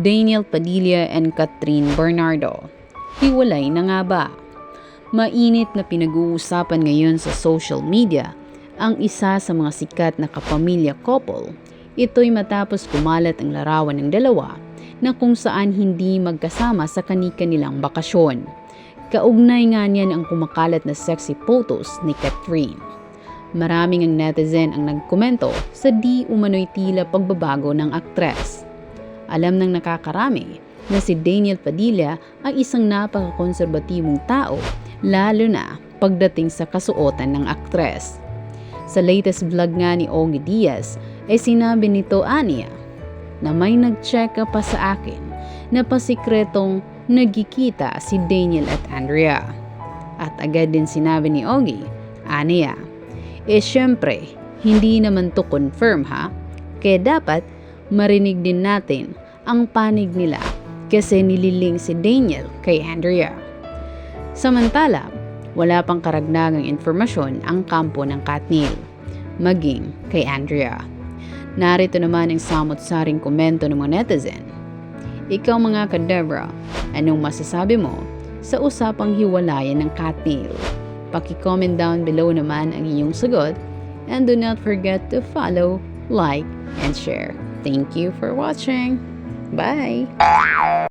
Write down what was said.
Daniel Padilla and Catherine Bernardo. Hiwalay na nga ba? Mainit na pinag-uusapan ngayon sa social media ang isa sa mga sikat na kapamilya couple. Ito'y matapos kumalat ang larawan ng dalawa na kung saan hindi magkasama sa kani-kanilang bakasyon. Kaugnay nga niyan ang kumakalat na sexy photos ni Catherine. Maraming ang netizen ang nagkomento sa di umano'y tila pagbabago ng aktres. Alam ng nakakarami na si Daniel Padilla ay isang napaka-konserbatibong tao, lalo na pagdating sa kasuotan ng aktres. Sa latest vlog nga ni Ogie Diaz ay sinabi nito aniya na may nag-check pa sa akin na pasikretong nagkikita si Daniel at Andrea. At agad din sinabi ni Ogie, aniya, syempre, hindi naman to confirm ha, kaya dapat marinig din natin ang panig nila kasi nililing si Daniel kay Andrea. Samantala, wala pang karagdagang informasyon ang kampo ng Katniel, maging kay Andrea. Narito naman ang samot-saring komento ng mga netizen. Ikaw mga kadebra, anong masasabi mo sa usapang hiwalayan ng Katniel? Paki-comment down below naman ang iyong sagot and do not forget to follow, like, and share. Thank you for watching. Bye!